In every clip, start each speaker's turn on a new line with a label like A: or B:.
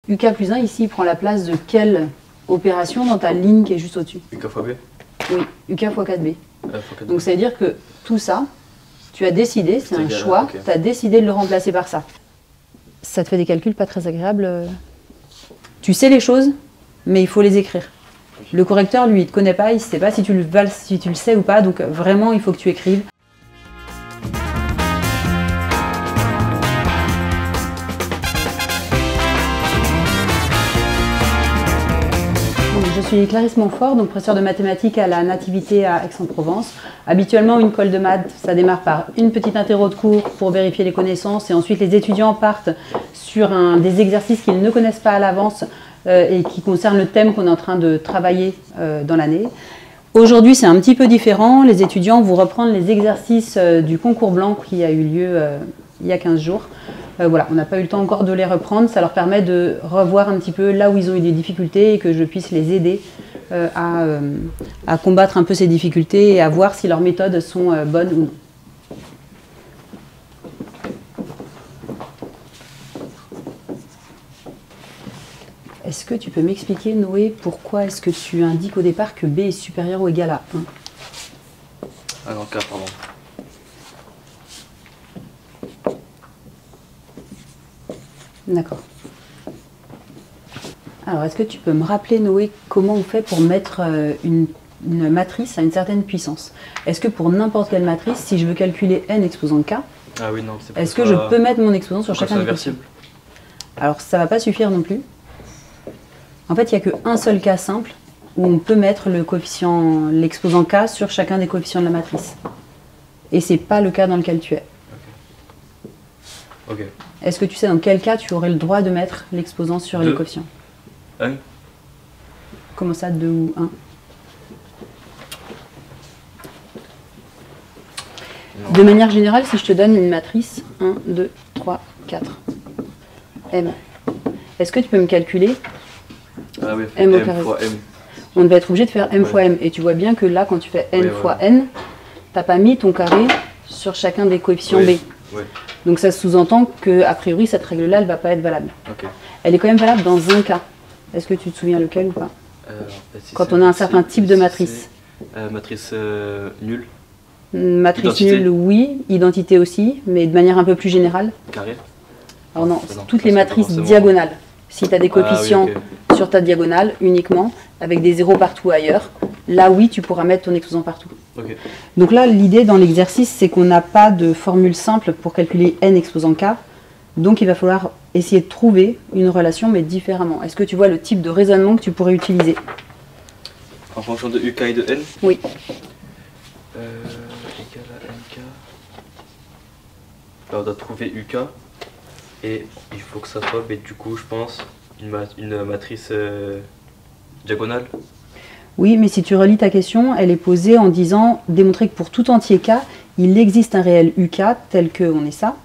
A: UK plus 1, ici, il prend la place de quelle opération dans ta ligne qui est juste au-dessus?
B: UK fois B.
A: Oui, UK fois 4B.
B: Fois 4B.
A: Donc ça veut dire que tout ça, tu as décidé, c'est un
B: égal,
A: choix,
B: ok.
A: tu as décidé de le remplacer par ça. Ça te fait des calculs pas très agréables. Tu sais les choses, mais il faut les écrire. Le correcteur, lui, il ne te connaît pas, il ne sait pas si tu le sais ou pas, donc vraiment, il faut que tu écrives. Je suis Clarisse Montfort, donc professeure de mathématiques à la Nativité à Aix-en-Provence. Habituellement, une colle de maths, ça démarre par une petite interro de cours pour vérifier les connaissances et ensuite les étudiants partent sur des exercices qu'ils ne connaissent pas à l'avance et qui concernent le thème qu'on est en train de travailler dans l'année. Aujourd'hui, c'est un petit peu différent. Les étudiants vont reprendre les exercices du concours blanc qui a eu lieu il y a 15 jours. Voilà, on n'a pas eu le temps encore de les reprendre, ça leur permet de revoir un petit peu là où ils ont eu des difficultés et que je puisse les aider à combattre un peu ces difficultés et à voir si leurs méthodes sont bonnes ou non. Est-ce que tu peux m'expliquer, Noé, pourquoi est-ce que tu indiques au départ que B est supérieur ou égal à 1?
B: Ah non, K, pardon.
A: D'accord. Alors, est-ce que tu peux me rappeler, Noé, comment on fait pour mettre une matrice à une certaine puissance? Est-ce que pour n'importe quelle matrice, si je veux calculer n exposant k,
B: Ah oui, non, c'est pas
A: est-ce que je peux mettre mon exposant sur chacun des coefficients? Alors, ça ne va pas suffire non plus. En fait, il n'y a qu'un seul cas simple où on peut mettre le coefficient, l'exposant k sur chacun des coefficients de la matrice. Et ce n'est pas le cas dans lequel tu es.
B: Ok.
A: Est-ce que tu sais dans quel cas tu aurais le droit de mettre l'exposant sur les coefficients?
B: 1.
A: Comment ça, 2 ou 1? De manière générale, si je te donne une matrice 1, 2, 3, 4, M, est-ce que tu peux me calculer
B: Ah oui,
A: M au
B: M
A: carré.
B: fois M.
A: On va être obligé de faire M fois M. Et tu vois bien que là, quand tu fais N fois N, tu n'as pas mis ton carré sur chacun des coefficients B.
B: Oui. Donc
A: ça sous-entend qu'a priori, cette règle-là, elle ne va pas être valable.
B: Ok.
A: Elle est quand même valable dans un cas. Est-ce que tu te souviens lequel ou pas?
B: Si
A: quand on a un certain type de matrice.
B: Matrice nulle.
A: Matrice
B: Identité.
A: nulle, oui. Identité aussi, mais de manière un peu plus générale.
B: Carré.
A: Alors non,
B: Non,
A: toutes les
B: parce que
A: matrices
B: forcément-
A: diagonales. Si tu as des coefficients
B: Ah oui, ok.
A: sur ta diagonale uniquement, avec des zéros partout ailleurs, là oui, tu pourras mettre ton exposant partout.
B: Ok.
A: Donc là, l'idée dans l'exercice, c'est qu'on n'a pas de formule simple pour calculer n exposant k. Donc il va falloir essayer de trouver une relation, mais différemment. Est-ce que tu vois le type de raisonnement que tu pourrais utiliser?
B: En fonction de UK et de N.
A: Oui.
B: Égal à NK. Là, on doit trouver UK. Et il faut que ça soit, mais du coup, je pense, une matrice diagonale.
A: Oui, mais si tu relis ta question, elle est posée en disant démontrer que pour tout entier k, il existe un réel UK tel qu'on est ça.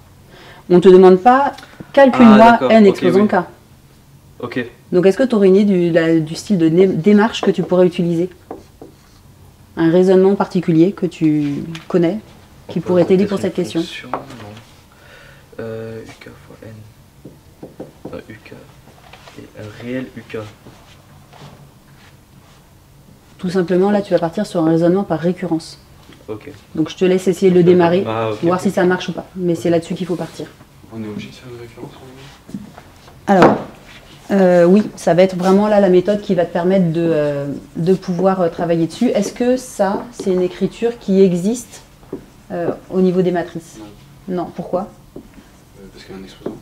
A: On ne te demande pas calcule-moi
B: d'accord,
A: n
B: ok,
A: exposant
B: oui.
A: k.
B: Ok.
A: Donc est-ce que tu aurais une idée du style de démarche que tu pourrais utiliser? Un raisonnement particulier que tu connais, qui pourrait t'aider pour cette question?
B: Non. UK fois N. Non, UK. Et un réel UK.
A: Tout simplement, là, tu vas partir sur un raisonnement par récurrence.
B: Ok.
A: Donc je te laisse essayer de le démarrer,
B: Ah, ok,
A: voir
B: ok.
A: si ça marche ou pas. Mais c'est là-dessus qu'il faut partir.
C: On est obligé de faire une référence
A: Alors, oui, ça va être vraiment là la méthode qui va te permettre de pouvoir travailler dessus. Est-ce que ça, c'est une écriture qui existe au niveau des matrices? Non. Pourquoi?
C: parce qu'il y a un exposant.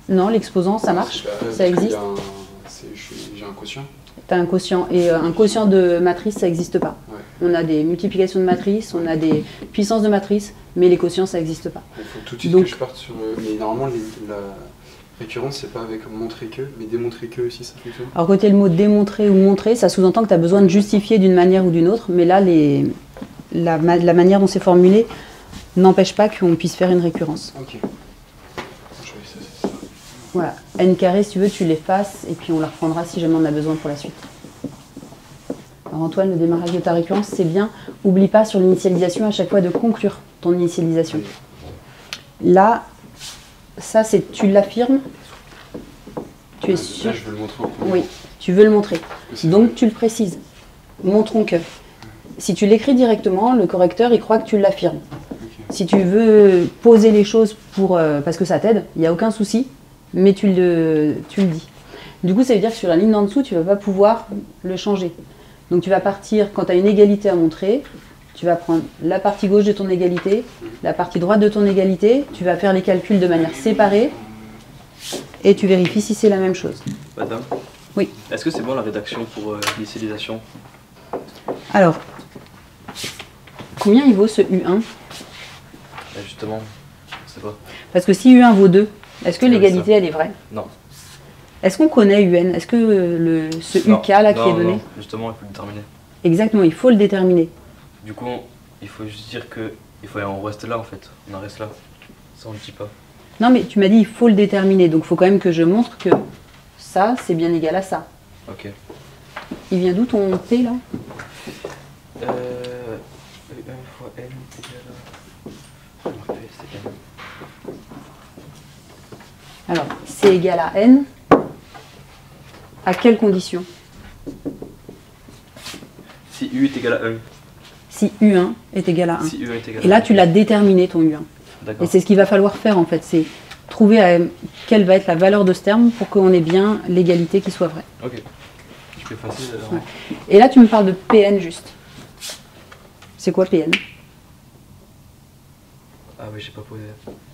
A: Non, l'exposant, ça marche,
C: Parce
A: ça
C: qu'il y
A: existe.
C: a j'ai un quotient.
A: Tu as un quotient. Et un quotient de matrice, ça n'existe pas.
C: Ouais.
A: On a des multiplications de matrices, on a des puissances de matrices, mais les quotients, ça n'existe pas.
C: Il faut tout de suite
A: Donc-
C: que je parte sur. Mais normalement, la récurrence, c'est pas avec montrer que, mais démontrer que aussi, ça fonctionne.
A: Alors, côté le mot démontrer ou montrer, ça sous-entend que tu as besoin de justifier d'une manière ou d'une autre, mais là, la manière dont c'est formulé n'empêche pas qu'on puisse faire une récurrence.
C: Ok. Je vais essayer ça.
A: Voilà. N carré, si tu veux, tu l'effaces et puis on la reprendra si jamais on a besoin pour la suite. Alors Antoine, le démarrage de ta récurrence, c'est bien. Oublie pas sur l'initialisation à chaque fois de conclure ton initialisation. Là, ça c'est tu l'affirmes, tu es sûr.
C: Là, je veux le montrer au premier.
A: Oui, tu veux le montrer.
C: C'est
A: Donc
C: vrai.
A: tu le précises. Montrons que. Si tu l'écris directement, le correcteur, il croit que tu l'affirmes.
C: Ok.
A: Si tu veux poser les choses parce que ça t'aide, il n'y a aucun souci, mais tu le dis. Du coup, ça veut dire que sur la ligne d'en dessous, tu ne vas pas pouvoir le changer. Donc tu vas partir, quand tu as une égalité à montrer, tu vas prendre la partie gauche de ton égalité, la partie droite de ton égalité, tu vas faire les calculs de manière séparée, et tu vérifies si c'est la même chose.
B: Madame,
A: Oui.
B: est-ce que c'est bon la rédaction pour l'initialisation?
A: Alors, combien il vaut ce U1?
B: Justement, je sais pas.
A: Parce que si U1 vaut 2, est-ce que
B: Oui,
A: l'égalité,
B: ça.
A: elle est vraie?
B: Non.
A: Est-ce qu'on connaît UN? Est-ce que ce
B: Non.
A: UK là qui
B: Non,
A: est donné?
B: non, justement, il faut le déterminer.
A: Exactement, il faut le déterminer.
B: Du coup, il faut juste dire que on reste là en fait. On en reste là. Ça, on le dit pas.
A: Non, mais tu m'as dit il faut le déterminer, donc il faut quand même que je montre que ça, c'est bien égal à ça.
B: Ok.
A: Il vient d'où ton P là?
B: E1 fois N égale à... P, c'est N.
A: Alors, c'est égal à N. À quelles conditions?
B: Si U est égal à 1.
A: Si U1 est égal à 1.
B: Si U est égal à
A: Et là,
B: 1.
A: tu l'as déterminé ton U1. Et
B: D'accord.
A: c'est ce qu'il va falloir faire en fait, c'est trouver quelle va être la valeur de ce terme pour qu'on ait bien l'égalité qui soit vraie.
B: Ok. Je peux effacer alors.
A: Ouais. Et là, tu me parles de PN juste. C'est quoi PN?
B: Ah oui, j'ai pas posé.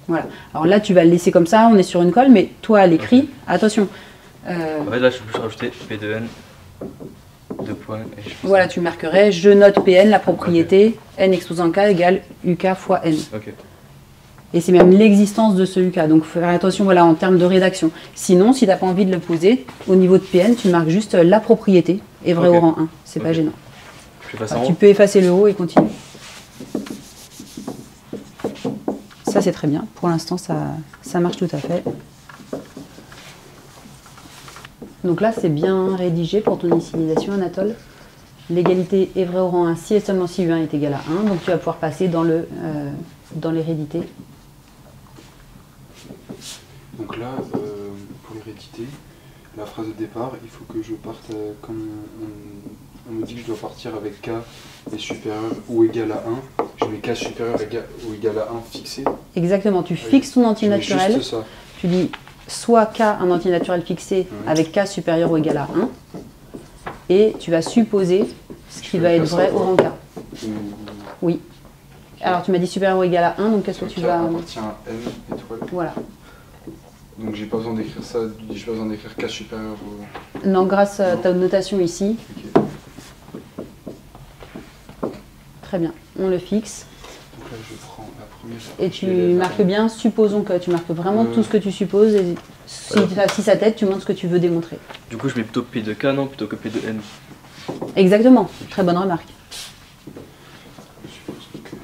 A: Voilà. Alors là, tu vas le laisser comme ça, on est sur une colle, mais toi, à l'écrit,
B: Ok.
A: attention.
B: En fait, là, je peux rajouter P de N. 2 points. Et je fais
A: Voilà,
B: ça.
A: tu marquerais, je note PN, la propriété, N exposant K égale UK fois N.
B: Ok.
A: Et c'est même l'existence de ce UK. Donc, faut faire attention voilà, en termes de rédaction. Sinon, si tu n'as pas envie de le poser, au niveau de PN, tu marques juste la propriété et vrai
B: Ok.
A: au rang 1. C'est pas
B: Ok.
A: gênant.
B: Je fais ça
A: Alors,
B: en
A: tu
B: haut.
A: peux effacer le haut et continuer. Ça, c'est très bien. Pour l'instant, ça marche tout à fait. Donc là, c'est bien rédigé pour ton initialisation, Anatole. L'égalité est vraie au rang 1 si et seulement si U1 est égal à 1. Donc tu vas pouvoir passer dans l'hérédité.
C: Donc là, pour l'hérédité, la phrase de départ, il faut que je parte comme on me dit que je dois partir avec K est supérieur ou égal à 1. Je mets K supérieur ou égal à 1 fixé.
A: Exactement, tu fixes ton
C: Je mets
A: antinaturel.
C: juste ça.
A: Tu dis soit K, un antinaturel fixé avec K supérieur ou égal à 1. Et tu vas supposer ce qui va être vrai au rang K.
C: Ou
A: Oui. Alors tu m'as dit supérieur ou égal à 1, donc qu'est-ce que tu
C: K
A: vas...
C: appartient à N étoile.
A: Voilà.
C: Donc j'ai pas besoin d'écrire ça, j'ai pas besoin d'écrire K supérieur au...
A: Non, grâce à ta notation ici.
C: Ok.
A: Très bien, on le fixe.
C: Donc là je prends la première.
A: Et tu marques bien, supposons que tu marques vraiment tout ce que tu supposes. Et si ça t'aide, tu montres ce que tu veux démontrer.
B: Du coup, je mets plutôt P de K, non, plutôt que P de N.
A: Exactement, très bonne remarque.
C: Je suppose que...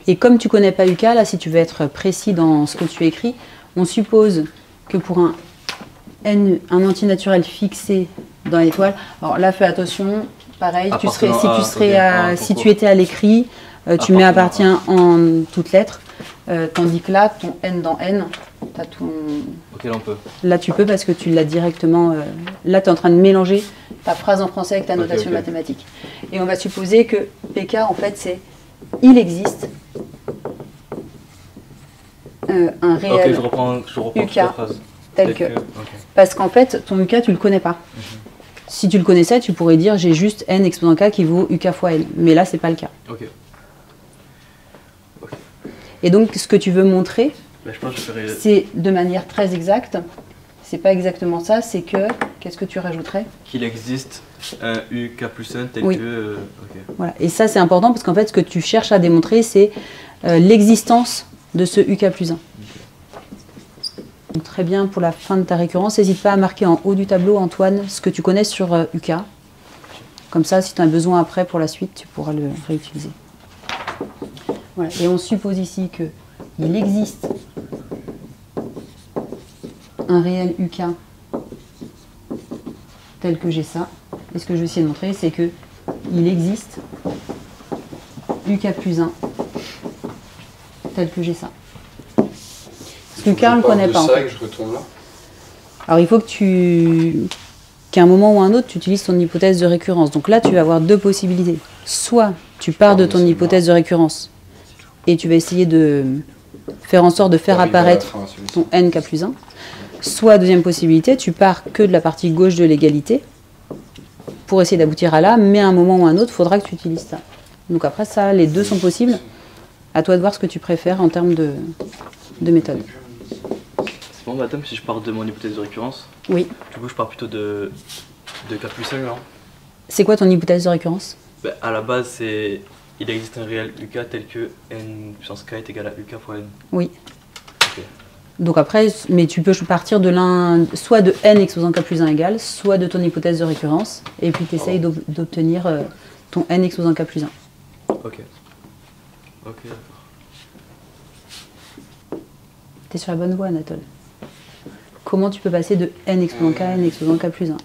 A: Et comme tu connais pas UK, là, si tu veux être précis dans ce que tu écris, on suppose que pour un antinaturel fixé dans l'étoile, alors là, fais attention, pareil, si tu étais à l'écrit, tu mets appartient en toutes lettres, tandis que là, ton N dans N, t'as ton...
B: Ok, là on peut.
A: Là, tu peux parce que tu l'as directement... là, tu es en train de mélanger ta phrase en français avec ta notation
B: ok.
A: mathématique. Et on va supposer que PK, en fait, c'est il existe un
B: Ok,
A: réel
B: je reprends
A: UK
B: toute la phrase.
A: tel que...
B: Ok.
A: Parce qu'en fait, ton UK, tu le connais pas. Si tu le connaissais, tu pourrais dire j'ai juste N exposant K qui vaut UK fois N. Mais là, c'est pas le cas.
B: Ok.
A: Et donc, ce que tu veux montrer,
B: Bah, je pense que je ferai...
A: c'est de manière très exacte. C'est pas exactement ça, c'est que... Qu'est-ce que tu rajouterais?
B: Qu'il existe un UK plus 1 tel
A: Oui.
B: que... ok.
A: Voilà. Et ça, c'est important parce qu'en fait, ce que tu cherches à démontrer, c'est l'existence de ce UK plus 1. Donc, très bien pour la fin de ta récurrence. N'hésite pas à marquer en haut du tableau, Antoine, ce que tu connais sur UK. Comme ça, si tu en as besoin après pour la suite, tu pourras le réutiliser. Voilà. Et on suppose ici qu'il existe un réel UK tel que j'ai ça. Et ce que je vais essayer de montrer, c'est que il existe UK plus 1 tel que j'ai ça. Parce que K, on ne le connaît pas. En
C: ça
A: fait.
C: et que je retourne là.
A: Alors il faut qu'à un moment ou un autre, tu utilises ton hypothèse de récurrence. Donc là, tu vas avoir deux possibilités. Soit tu pars de ton hypothèse de récurrence et tu vas essayer de faire en sorte de faire apparaître ton nk plus 1. Soit, deuxième possibilité, tu pars que de la partie gauche de l'égalité pour essayer d'aboutir à là, mais à un moment ou un autre, il faudra que tu utilises ça. Donc après ça, les deux sont possibles. À toi de voir ce que tu préfères en termes de méthode.
B: C'est bon, madame, si je pars de mon hypothèse de récurrence,
A: Oui.
B: du coup, je pars plutôt de k plus 1, non?
A: C'est quoi ton hypothèse de récurrence?
B: Ben, à la base, c'est il existe un réel uk tel que n puissance k est égal à uk fois n.
A: Oui.
B: Ok.
A: Donc après, mais tu peux partir de l'un, soit de n exposant k plus 1 égal, soit de ton hypothèse de récurrence, et puis tu essayes d'obtenir ton n exposant k plus 1.
B: Ok. Ok, d'accord.
A: T'es sur la bonne voie, Anatole. Comment tu peux passer de n exposant k à n exposant k plus 1?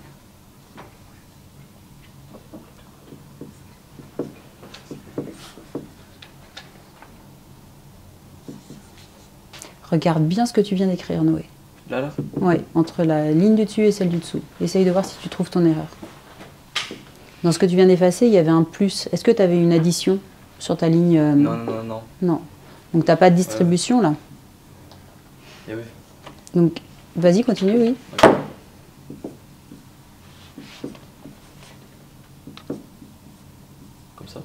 A: Regarde bien ce que tu viens d'écrire, Noé.
B: Là?
A: Oui, entre la ligne du dessus et celle du dessous. Essaye de voir si tu trouves ton erreur. Dans ce que tu viens d'effacer, il y avait un plus. Est-ce que tu avais une addition sur ta ligne
B: Non.
A: Non. Donc tu n'as pas de distribution là.
B: Eh oui.
A: Donc vas-y, continue, oui.
B: Okay. Comme ça.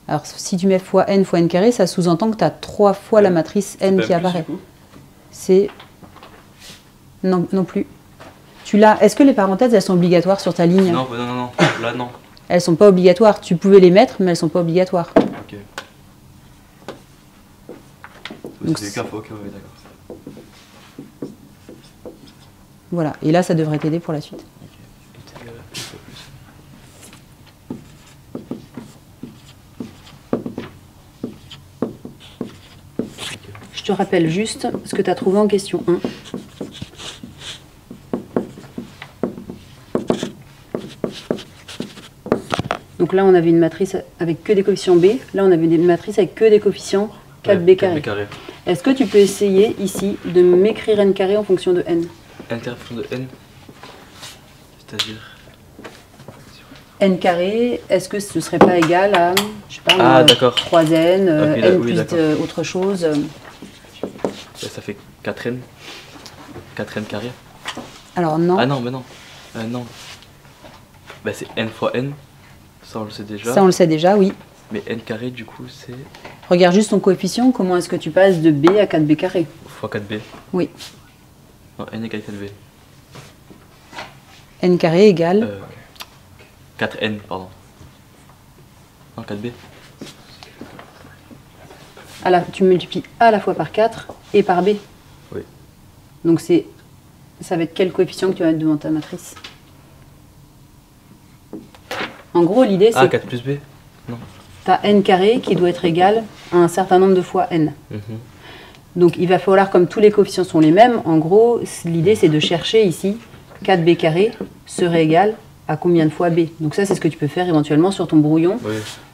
A: Alors si tu mets fois n carré, ça sous-entend que tu as 3 fois la matrice n qui apparaît. C'est... Non, non plus. Tu l'as... Est-ce que les parenthèses, elles sont obligatoires sur ta ligne?
B: Non, là non.
A: Elles sont pas obligatoires. Tu pouvais les mettre, mais elles sont pas obligatoires.
B: Ok. Donc c'est ok, oui, d'accord.
A: Voilà, et là ça devrait t'aider pour la suite. Je te rappelle juste ce que tu as trouvé en question 1. Donc là on avait une matrice avec que des coefficients b, là on avait une matrice avec que des coefficients 4b carré. Est-ce que tu peux essayer ici de m'écrire n carré en fonction de n?
B: N carré en fonction de n, c'est-à-dire
A: n carré, est-ce que ce serait pas égal à, je sais pas, 3n,
B: okay,
A: n
B: oui,
A: plus autre chose?
B: Ça fait 4n, 4n carré.
A: Alors non.
B: Ah non, mais non. Non. Bah, c'est n fois n, ça on le sait déjà.
A: Ça on le sait déjà, oui.
B: Mais n carré du coup c'est...
A: Regarde juste ton coefficient, comment est-ce que tu passes de b à 4b carré?
B: Fois 4b.
A: Oui.
B: Non, n égale 4b.
A: N carré égale
B: 4n, pardon. Non, 4b.
A: Tu multiplies à la fois par 4 et par b.
B: Oui.
A: Donc ça va être quel coefficient que tu vas mettre devant ta matrice? En gros, l'idée c'est...
B: Ah, 4 plus b? Non.
A: Tu as n carré qui doit être égal à un certain nombre de fois n. Donc il va falloir, comme tous les coefficients sont les mêmes, en gros, l'idée c'est de chercher ici 4b carré serait égal à combien de fois b. Donc ça c'est ce que tu peux faire éventuellement sur ton brouillon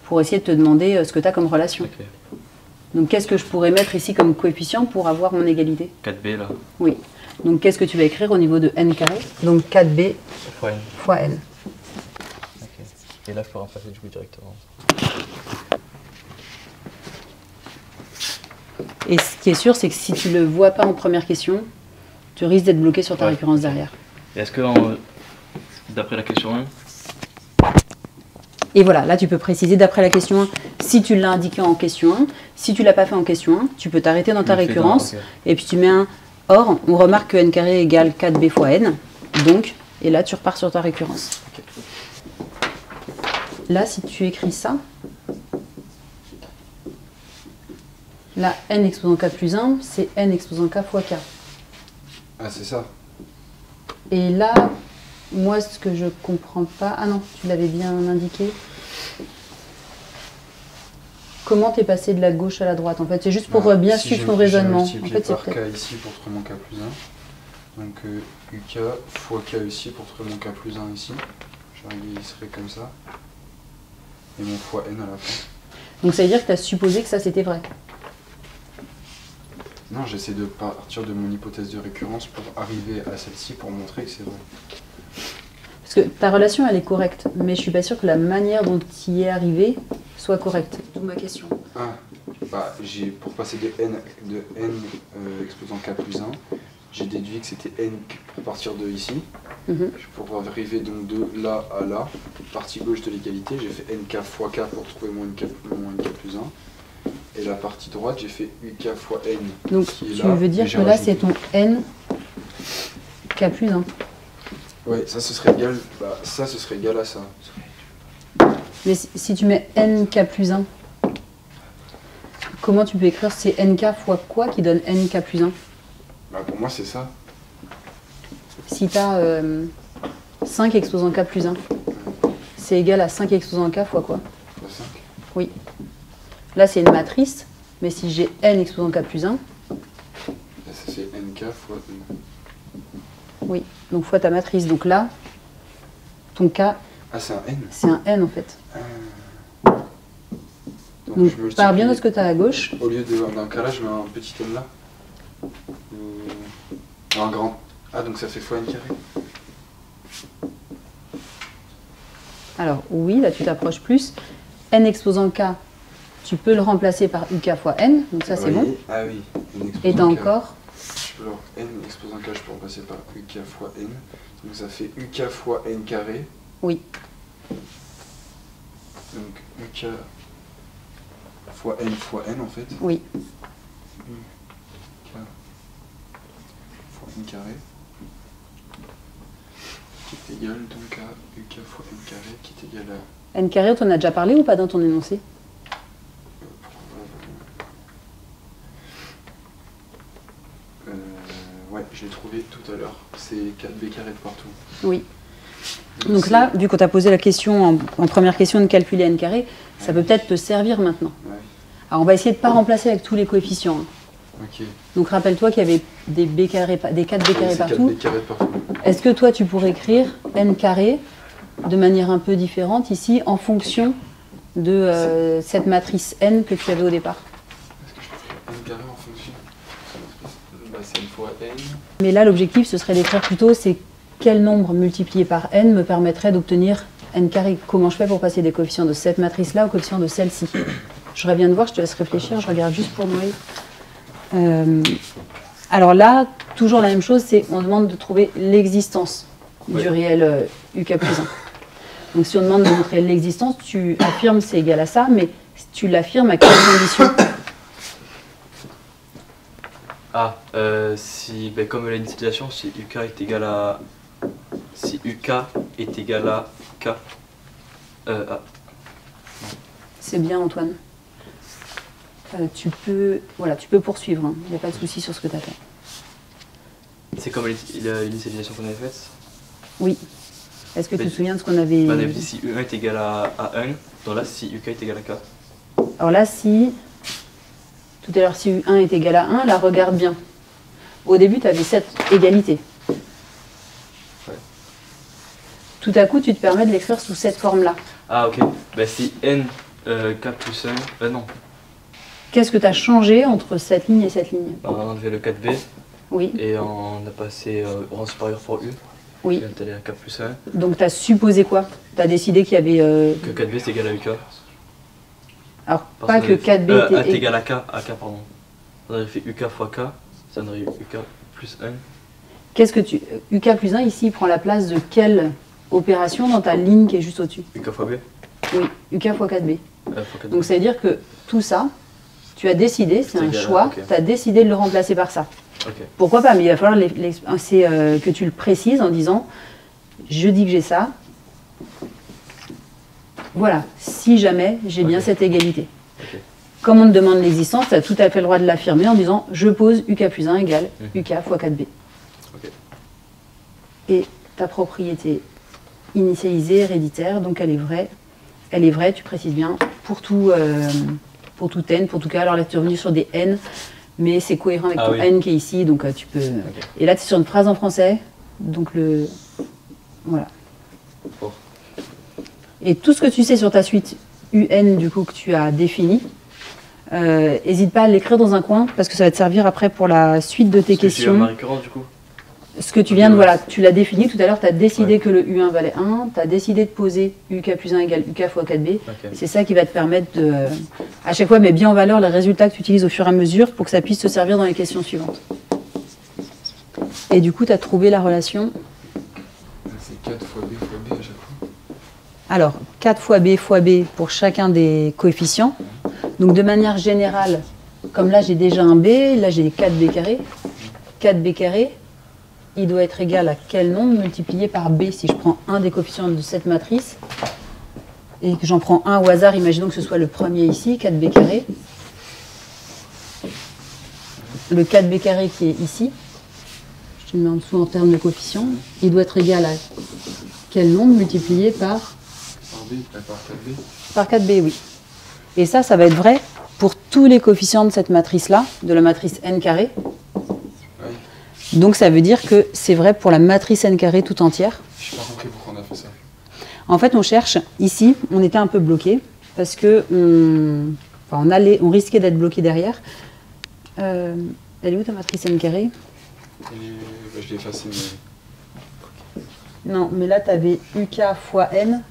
A: pour essayer de te demander ce que tu as comme relation.
B: Okay.
A: Donc qu'est-ce que je pourrais mettre ici comme coefficient pour avoir mon égalité?
B: 4b là.
A: Oui. Donc qu'est-ce que tu vas écrire au niveau de n carré? Donc 4b fois n.
B: Okay. Et là je peux remplacer du coup directement.
A: Et ce qui est sûr, c'est que si tu ne le vois pas en première question, tu risques d'être bloqué sur ta récurrence derrière.
B: Et est-ce que, d'après la question 1...
A: Et voilà, là tu peux préciser d'après la question 1, si tu l'as indiqué en question 1, si tu ne l'as pas fait en question 1, tu peux t'arrêter dans ta récurrence, et puis tu mets un or, on remarque que n carré égale 4b fois n, donc, et là tu repars sur ta récurrence.
B: Okay.
A: Là, si tu écris ça, là, n exposant k plus 1, c'est n exposant k fois k.
C: Ah, c'est ça.
A: Et là, moi, ce que je comprends pas... Ah non, tu l'avais bien indiqué. Comment t'es passé de la gauche à la droite? En fait, c'est juste pour bien suivre ton raisonnement.
C: Je
A: En fait,
C: par k ici pour trouver mon k plus 1. Donc uk fois k ici pour trouver mon k plus 1 ici. Il serait comme ça. Et mon fois n à la fin.
A: Donc ça veut dire que tu as supposé que ça c'était vrai.
C: Non, j'essaie de partir de mon hypothèse de récurrence pour arriver à celle-ci pour montrer que c'est vrai.
A: Parce que ta relation, elle est correcte, mais je suis pas sûre que la manière dont tu y es arrivé soit correcte. D'où ma question.
C: Ah, bah, pour passer de n exposant k plus 1, j'ai déduit que c'était n pour partir de ici. Pour arriver donc de là à là, partie gauche de l'égalité, j'ai fait nk fois k pour trouver mon nk plus 1. Et la partie droite, j'ai fait uk fois n.
A: Donc
C: qui est
A: tu
C: là,
A: veux dire que là, c'est ton n k plus 1.
C: Ouais, ça ce serait égal, ça ce serait égal à ça.
A: Mais si tu mets nk plus 1, comment tu peux écrire c'est nk fois quoi qui donne nk plus 1?
C: Bah, pour moi, c'est ça.
A: Si tu as 5 exposant k plus 1, c'est égal à 5 exposant k fois quoi?
C: Fois 5.
A: Oui. Là, c'est une matrice, mais si j'ai n exposant k plus 1,
C: Là, ça fait nk fois n.
A: oui, donc fois ta matrice. Donc là, ton k,
C: Ah, c'est un n.
A: c'est un n en fait.
C: Donc, je
A: Donc pars bien de ce que tu as à gauche.
C: Au lieu d'un k là, je mets un petit n là. Un grand. Ah, donc ça fait fois n carré.
A: Alors oui, là tu t'approches plus. N exposant k, tu peux le remplacer par uk fois n, donc ça c'est
C: Oui.
A: bon.
C: Ah oui. N
A: Et
C: exposant
A: t'as
C: k.
A: encore
C: Alors, n exposant k, je peux remplacer par uk fois n. Donc ça fait uk fois n carré.
A: Oui.
C: Donc uk fois n en fait.
A: Oui.
C: K fois n carré. Qui est égal donc à uk fois n carré qui est égal à...
A: n carré, tu en as déjà parlé ou pas dans ton énoncé?
C: Ouais, je l'ai trouvé tout à l'heure. C'est 4b carré de partout.
A: Oui. Donc là, vu qu'on t'a posé la question en première question de calculer n carré, ça peut peut-être te servir maintenant.
C: Ouais.
A: Alors on va essayer de ne pas remplacer avec tous les coefficients. Hein.
C: Ok.
A: Donc rappelle-toi qu'il y avait des 4b carrés partout.
C: 4b carré de partout.
A: Est-ce que toi tu pourrais écrire n carré de manière un peu différente ici en fonction de cette matrice n que tu avais au départ?
C: Est-ce que je peux faire n carré en fonction? Bah, c'est une fois n.
A: Mais là l'objectif ce serait d'écrire plutôt c'est quel nombre multiplié par n me permettrait d'obtenir n carré. Comment je fais pour passer des coefficients de cette matrice là au coefficient de celle-ci? Je reviens de voir, je te laisse réfléchir, je regarde juste pour Noël. Alors là, toujours la même chose, c'est on demande de trouver l'existence du réel uk plus 1. Donc si on demande de montrer l'existence, tu affirmes c'est égal à ça, mais tu l'affirmes à quelles conditions?
B: Ah, si, ben, comme l'initialisation, si uk est égal à... Si uk est égal à k...
A: C'est bien Antoine. Tu peux poursuivre, il n'y a pas de souci sur ce que tu as fait.
B: C'est comme l'initialisation qu'on avait faite.
A: Oui. Est-ce que tu te souviens de ce qu'on avait...
B: On avait dit si u1 est égal à 1, donc là si uk est égal à k.
A: Alors là, si... Tout à l'heure, si U1 est égal à 1, là, regarde bien. Au début, tu avais cette égalité.
B: Ouais.
A: Tout à coup, tu te permets de l'écrire sous cette forme-là.
B: Ah ok, ben si n k plus 1, non.
A: Qu'est-ce que tu as changé entre cette ligne et cette ligne?
B: On a enlevé le 4b
A: Oui,
B: et on a passé au rang supérieur pour u.
A: oui.
B: Qui est égal à k plus 1.
A: Donc tu as supposé quoi? Tu as décidé qu'il y avait...
B: Que 4b c'est égal à uk.
A: Alors,
B: Parce
A: pas que 4b
B: est
A: était...
B: égal à k, pardon. On aurait fait uk fois k, ça donnerait uk plus 1.
A: Qu'est-ce que tu... UK plus 1, ici, il prend la place de quelle opération dans ta ligne qui est juste au-dessus?
B: uk fois b
A: Oui, UK fois 4b.
B: fois 4b.
A: Donc ça veut dire que tout ça, tu as décidé, c'est un
B: égal à-
A: choix,
B: ok.
A: tu as décidé de le remplacer par ça.
B: Ok,
A: Pourquoi pas, mais il va falloir que tu le précises en disant je dis que j'ai ça. Voilà, si jamais j'ai bien
B: Ok.
A: cette égalité.
B: ok.
A: Comme on te demande l'existence, tu as tout à fait le droit de l'affirmer en disant je pose UK plus 1 égale UK fois 4B.
B: Ok.
A: Et ta propriété initialisée, héréditaire, donc elle est vraie, tu précises bien, pour tout n, pour tout cas. Alors là, tu es revenu sur des n, mais c'est cohérent avec
B: Ah
A: ton
B: oui.
A: n qui est ici, donc tu peux... Et là, tu es sur une phrase en français, donc voilà.
B: Bon.
A: Et tout ce que tu sais sur ta suite UN, du coup, que tu as défini, N'hésite pas à l'écrire dans un coin parce que ça va te servir après pour la suite de tes questions.
B: Ma récurrence du coup.
A: Ce que tu viens de, voilà, tu l'as défini tout à l'heure, tu as décidé que le U1 valait 1, tu as décidé de poser UK plus 1 égale UK fois 4B. C'est ça qui va te permettre de, à chaque fois, mettre bien en valeur les résultats que tu utilises au fur et à mesure pour que ça puisse te servir dans les questions suivantes. Et du coup, tu as trouvé la relation.
C: C'est 4 fois B fois B à chaque fois.
A: Alors, 4 fois B pour chacun des coefficients. Donc, de manière générale, comme là, j'ai déjà un B, là, j'ai 4B carré. 4B carré, il doit être égal à quel nombre multiplié par B si je prends un des coefficients de cette matrice et que j'en prends un au hasard, imaginons que ce soit le premier ici, 4B carré. Le 4B carré qui est ici, je te le mets en dessous en termes de coefficients, il doit être égal à quel nombre multiplié par
C: B, par 4B.
A: Par 4B, oui. Et ça va être vrai pour tous les coefficients de cette matrice-là, de la matrice n carré. Donc ça veut dire que c'est vrai pour la matrice n carré tout entière.
C: Je n'ai pas compris pourquoi on a fait ça.
A: En fait, on cherche, ici, on était un peu bloqué, parce que on risquait d'être bloqué derrière. Elle est où ta matrice n carré?
C: Je l'ai effacée, mais...
A: Non, mais là, tu avais UK fois n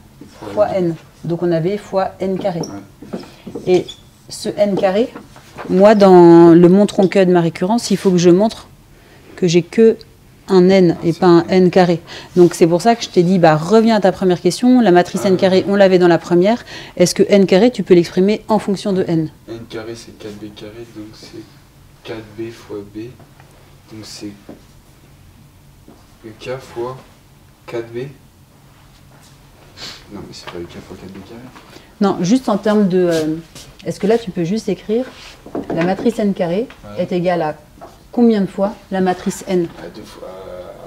A: fois n. Donc on avait fois n carré.
C: Ouais.
A: Et ce n carré, moi, dans le montrons que de ma récurrence, il faut que je montre que j'ai que un n et pas un n carré. Donc c'est pour ça que je t'ai dit, reviens à ta première question. La matrice n carré, on l'avait dans la première. Est-ce que n carré, tu peux l'exprimer en fonction de n?
C: N carré, c'est 4B carré, donc c'est 4B fois B. Donc c'est UK fois 4B. Non, mais c'est pas UK fois 4B carré.
A: Non, juste en termes de... est-ce que là, tu peux juste écrire la matrice n carré est égale à combien de fois la matrice n?
C: À 2 fois,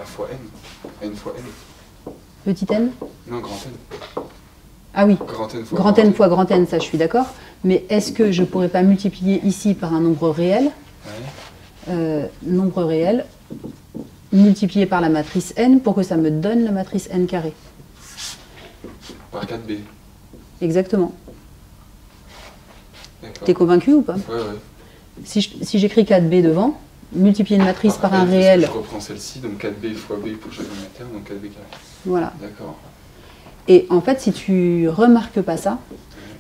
C: à fois n. N fois n.
A: Petit n?
C: Non, grand n.
A: Ah oui,
C: Grand n fois
A: grand n fois grand n, ça je suis d'accord. Mais est-ce que je ne pourrais pas multiplier ici par un nombre réel? Nombre réel multiplié par la matrice n pour que ça me donne la matrice n carré?
C: Par 4B.
A: Exactement.
C: D'accord.
A: T'es convaincu ou pas?
C: Ouais.
A: Si j'écris 4b devant, multiplier une matrice par un réel...
C: Je reprends celle-ci, donc 4b fois b pour chacun des termes, donc 4b carré.
A: Voilà.
C: D'accord.
A: Et en fait, si tu remarques pas ça,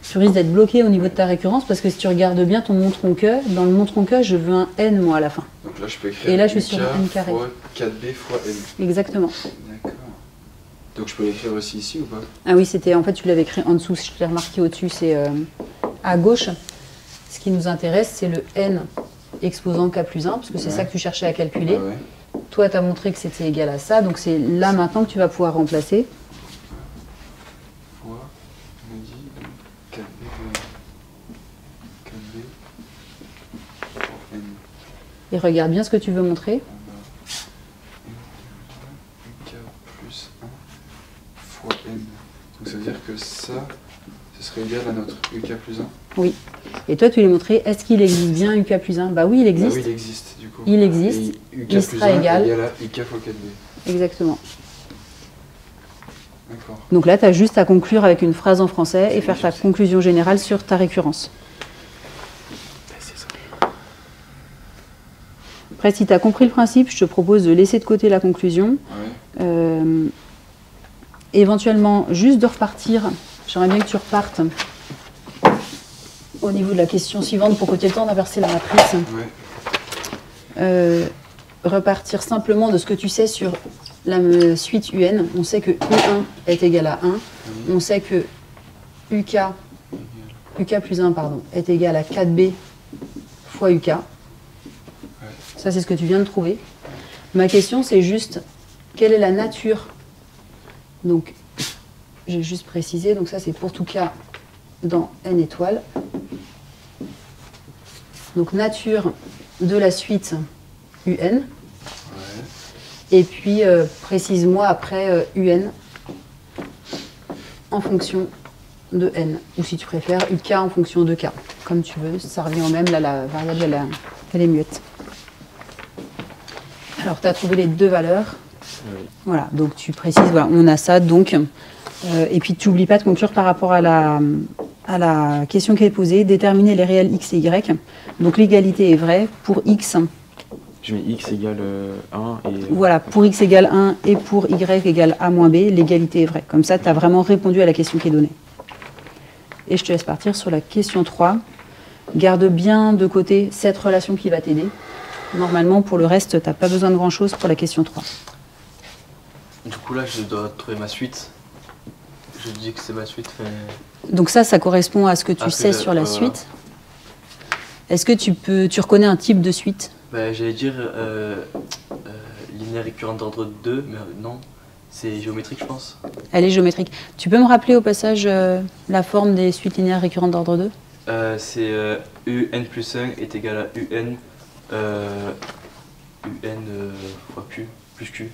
A: tu risques d'être bloqué au niveau de ta récurrence, parce que si tu regardes bien ton montrons que, dans le montrons que, je veux un n, moi, à la fin.
C: Donc là, je peux écrire
A: et là, je suis sur un n carré.
C: fois 4b fois n.
A: Exactement.
C: D'accord. Donc je peux l'écrire aussi ici ou pas?
A: Ah oui, c'était en fait, tu l'avais écrit en dessous, je l'ai remarqué au-dessus, c'est à gauche. Ce qui nous intéresse, c'est le n exposant k plus 1, parce que c'est ça que tu cherchais à calculer. Toi, tu as montré que c'était égal à ça, donc c'est là maintenant que tu vas pouvoir remplacer.
C: Fois, on a dit 4b fois n.
A: Et regarde bien ce que tu veux montrer.
C: UK plus 1 fois n. Donc ça veut dire que ça, ce serait égal à notre UK plus 1.
A: Oui. Et toi, tu lui as montré, est-ce qu'il existe bien UK plus 1? Bah oui, il existe.
C: Ah oui, il existe du coup.
A: Il existe.
C: Et UK
A: Il
C: plus
A: sera
C: 1
A: égal
C: à UK fois 4b.
A: Exactement.
C: D'accord.
A: Donc là, tu as juste à conclure avec une phrase en français et faire ta conclusion générale sur ta récurrence. Après, si tu as compris le principe, je te propose de laisser de côté la conclusion. Éventuellement, juste de repartir. J'aimerais bien que tu repartes au niveau de la question suivante pour que tu aies le temps d'inverser la matrice. Repartir simplement de ce que tu sais sur la suite UN. On sait que U1 est égal à 1. On sait que UK plus 1 est égal à 4B fois UK. Ça, c'est ce que tu viens de trouver. Ma question, c'est juste, quelle est la nature? Donc, j'ai juste précisé, donc ça, c'est pour tout cas dans n étoiles. Donc, nature de la suite UN. Et puis, précise-moi après UN en fonction de n. Ou si tu préfères, UK en fonction de k. Comme tu veux, ça revient au même. Là, la variable, elle est muette. Alors, tu as trouvé les deux valeurs. Voilà, donc tu précises, voilà, on a ça, donc. Et puis, tu n'oublies pas de conclure par rapport à à la question qui est posée, déterminer les réels x et y. Donc l'égalité est vraie pour x.
D: Je mets x égale 1 et...
A: Voilà, pour x égale 1 et pour y égale a moins b, l'égalité est vraie. Comme ça, tu as vraiment répondu à la question qui est donnée. Et je te laisse partir sur la question 3. Garde bien de côté cette relation qui va t'aider. Normalement, pour le reste, tu n'as pas besoin de grand-chose pour la question 3.
B: Du coup, là, je dois trouver ma suite. Je dis que c'est ma suite.
A: Donc ça correspond à ce que tu sais sur la suite. Est-ce que tu reconnais un type de suite?
B: J'allais dire linéaire récurrente d'ordre 2, mais non, c'est géométrique, je pense.
A: Elle est géométrique. Tu peux me rappeler au passage la forme des suites linéaires récurrentes d'ordre 2?
B: C'est un plus 1 est égal à fois q plus q.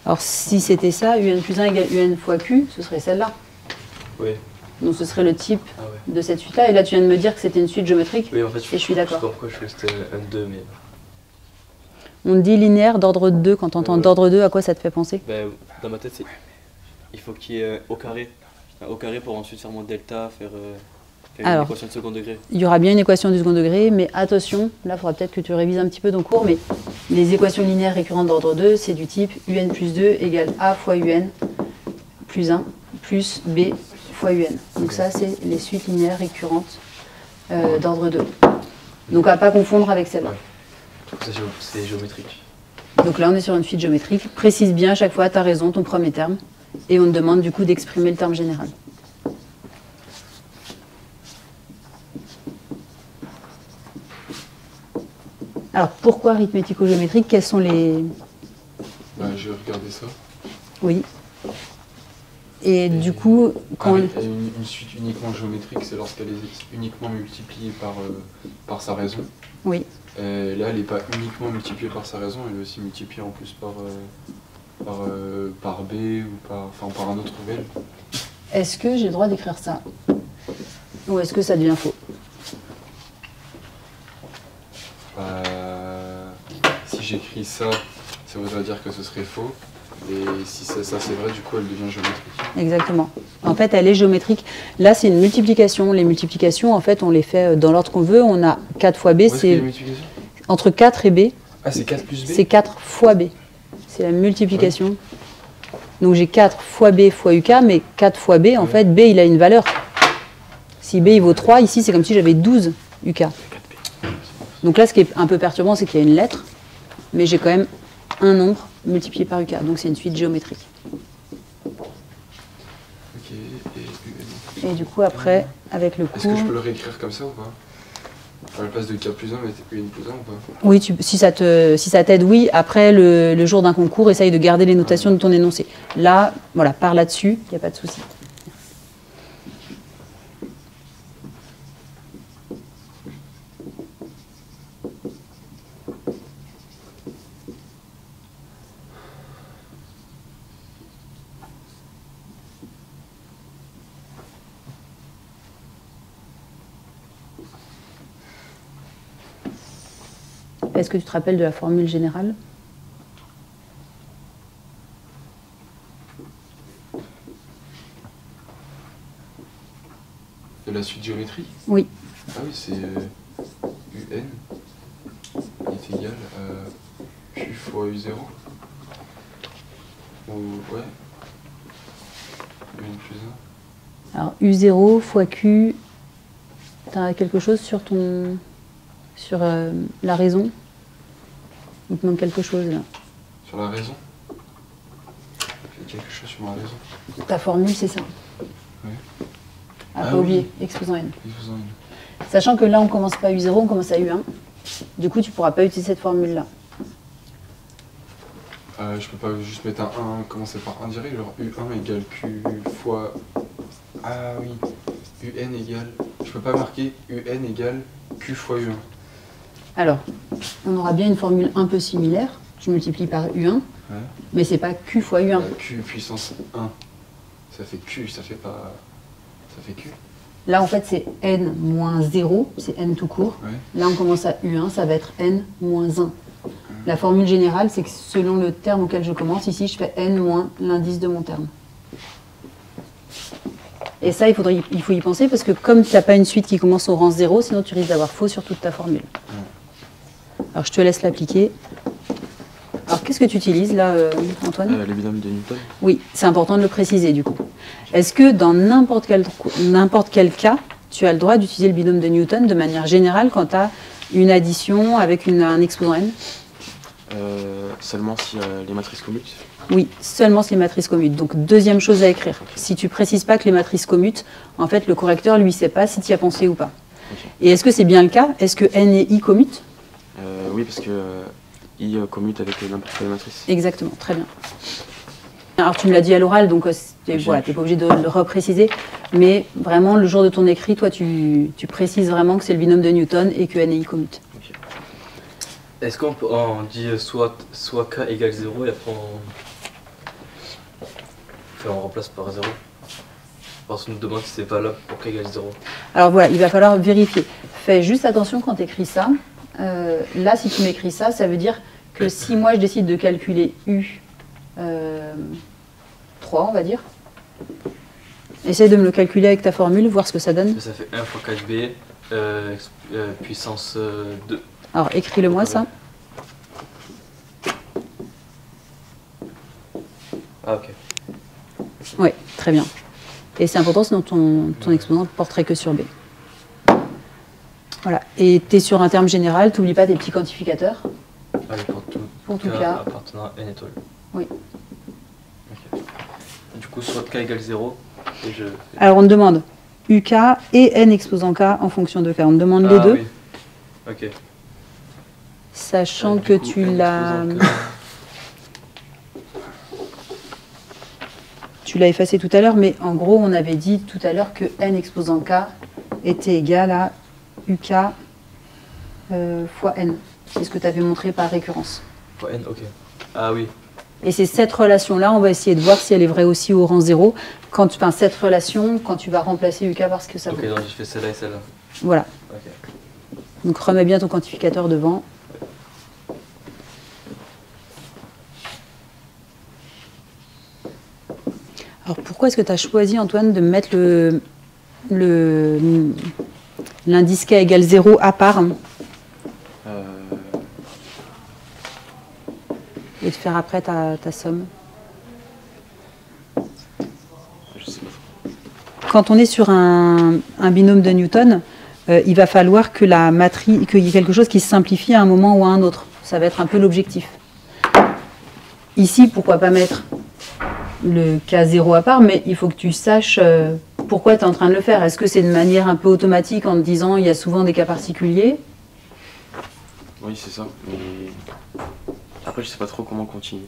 A: Alors si c'était ça, un plus 1 égale un fois q, ce serait celle-là.
B: Oui.
A: Donc ce serait le type de cette suite-là. Et là, tu viens de me dire que c'était une suite géométrique.
B: Oui, en fait,
A: je suis d'accord.
B: Je sais pas pourquoi je fais c'était un 2, mais...
A: On dit linéaire d'ordre 2. Quand tu entends d'ordre 2, à quoi ça te fait penser?
B: Dans ma tête, il faut qu'il y ait au carré. Un au carré pour ensuite faire mon delta, faire une équation de second degré. Il
A: y aura bien une équation du second degré, mais attention, là, il faudra peut-être que tu révises un petit peu ton cours, mais les équations linéaires récurrentes d'ordre 2, c'est du type un plus 2 égale a fois un plus 1 plus b fois un. Donc ça, c'est les suites linéaires récurrentes d'ordre 2. Donc à ne pas confondre avec celle-là.
B: C'est géométrique.
A: Donc là, on est sur une suite géométrique. Précise bien à chaque fois, tu as raison, ton premier terme. Et on te demande du coup d'exprimer le terme général. Alors, pourquoi arithmético-géométrique? Quels sont les...
C: Je vais regarder ça.
A: Oui. Et du coup...
C: Une suite uniquement géométrique, c'est lorsqu'elle est uniquement multipliée par sa raison.
A: Oui.
C: Là, elle n'est pas uniquement multipliée par sa raison, elle est aussi multipliée en plus par B ou par un autre réel.
A: Est-ce que j'ai le droit d'écrire ça? Ou est-ce que ça devient faux?
C: Si j'écris ça, ça voudrait dire que ce serait faux. Et si ça c'est vrai, du coup, elle devient géométrique.
A: Exactement. En fait, elle est géométrique. Là, c'est une multiplication. Les multiplications, en fait, on les fait dans l'ordre qu'on veut. On a 4 fois B, c'est entre 4 et B.
C: Ah, c'est 4 plus B?
A: C'est 4 fois B. C'est la multiplication. Ouais. Donc j'ai 4 fois B fois UK, mais 4 fois B, en fait, B, il a une valeur. Si B, il vaut 3, ici, c'est comme si j'avais 12 UK. Donc là, ce qui est un peu perturbant, c'est qu'il y a une lettre, mais j'ai quand même un nombre multiplié par UK. Donc c'est une suite géométrique.
C: Ok,
A: et du coup, après, avec le cours...
C: Est-ce que je peux le réécrire comme ça ou pas? À la place de K plus 1, mettre UN plus 1 ou pas?
A: Oui, si ça t'aide, oui. Après, le jour d'un concours, essaye de garder les notations de ton énoncé. Là, voilà, pars là-dessus, il n'y a pas de souci. Est-ce que tu te rappelles de la formule générale?
C: De la suite géométrique?
A: Oui.
C: Ah oui, c'est UN est égal à Q fois U0. Ou, ouais. UN plus 1.
A: Alors, U0 fois Q, tu as quelque chose sur ton... sur la raison? Il te manque quelque chose là.
C: Sur la raison? J'ai quelque chose sur ma raison.
A: Ta formule, c'est ça?
C: Oui.
A: Ah, pas oublier, exposant n.
C: Exposant n.
A: Sachant que là, on commence pas à U0, on commence à U1. Du coup, tu pourras pas utiliser cette formule-là.
C: Je peux pas juste mettre un 1, commencer par 1 direct, genre U1 égale Q fois... Ah oui, UN égale... Je peux pas marquer UN égale Q fois U1.
A: Alors, on aura bien une formule un peu similaire. Tu multiplies par U1, mais c'est pas Q fois U1.
C: Q puissance 1, ça fait Q, ça fait pas... Ça fait Q.
A: Là, en fait, c'est N moins 0, c'est N tout court.
C: Ouais.
A: Là, on commence à U1, ça va être N moins 1. La formule générale, c'est que selon le terme auquel je commence, ici, je fais N moins l'indice de mon terme. Et ça, il faut y penser parce que comme tu n'as pas une suite qui commence au rang 0, sinon tu risques d'avoir faux sur toute ta formule. Alors je te laisse l'appliquer. Alors qu'est-ce que tu utilises là, Antoine?
D: Les binômes de Newton.
A: Oui, c'est important de le préciser du coup. Est-ce que dans n'importe quel cas, tu as le droit d'utiliser le binôme de Newton de manière générale quand tu as une addition avec un exposant n?
D: Seulement si les matrices commutent.
A: Oui, seulement si les matrices commutent. Donc, deuxième chose à écrire. Si tu précises pas que les matrices commutent, en fait, le correcteur, lui, sait pas si tu y as pensé ou pas.
D: Okay.
A: Et est-ce que c'est bien le cas? Est-ce que n et i commutent?
D: Oui, parce que i commute avec n'importe quelle matrice.
A: Exactement, très bien. Alors, tu me l'as dit à l'oral, donc voilà, tu n'es pas obligé de le repréciser. Mais vraiment, le jour de ton écrit, toi, tu précises vraiment que c'est le binôme de Newton et que n et i commutent.
B: Okay. Est-ce qu'on dit soit k égale 0 et après on remplace par 0? Parce qu'on nous demande si c'est valable pour k égale 0.
A: Alors voilà, il va falloir vérifier. Fais juste attention quand tu écris ça. Là, si tu m'écris ça, ça veut dire que si moi je décide de calculer U3, on va dire, essaye de me le calculer avec ta formule, voir ce que ça donne.
B: Ça fait 1 fois 4b puissance 2.
A: Alors écris-le moi ça.
B: Ah ok.
A: Oui, très bien. Et c'est important, sinon ton exposant ne porterait que sur B. Voilà. Et tu es sur un terme général, tu n'oublies pas tes petits quantificateurs.
B: Allez, pour tout cas appartenant à n étoiles.
A: Oui.
B: Okay. Du coup, soit k égale 0, et je...
A: Alors on te demande UK et n exposant k en fonction de k. On te demande les deux.
B: Oui. Ok.
A: Sachant que tu l'as... Tu l'as effacé tout à l'heure, mais en gros, on avait dit tout à l'heure que n exposant k était égal à UK fois n. C'est ce que tu avais montré par récurrence.
B: Fois n, ok. Ah oui.
A: Et c'est cette relation-là, on va essayer de voir si elle est vraie aussi au rang 0. Enfin, cette relation, quand tu vas remplacer UK parce que ça vaut.
B: Ok, donc j'ai fait celle-là et celle-là.
A: Voilà.
B: Okay.
A: Donc remets bien ton quantificateur devant. Alors pourquoi est-ce que tu as choisi, Antoine, de mettre l'indice k égale 0 à part et de faire après ta somme?
D: Je sais pas.
A: Quand on est sur un binôme de Newton, il va falloir que la matrice, qu'il y ait quelque chose qui se simplifie à un moment ou à un autre. Ça va être un peu l'objectif. Ici, pourquoi pas mettre le K0 à part, mais il faut que tu saches pourquoi tu es en train de le faire. Est-ce que c'est de manière un peu automatique en te disant il y a souvent des cas particuliers?
D: Oui, c'est ça. Mais après, je sais pas trop comment continuer.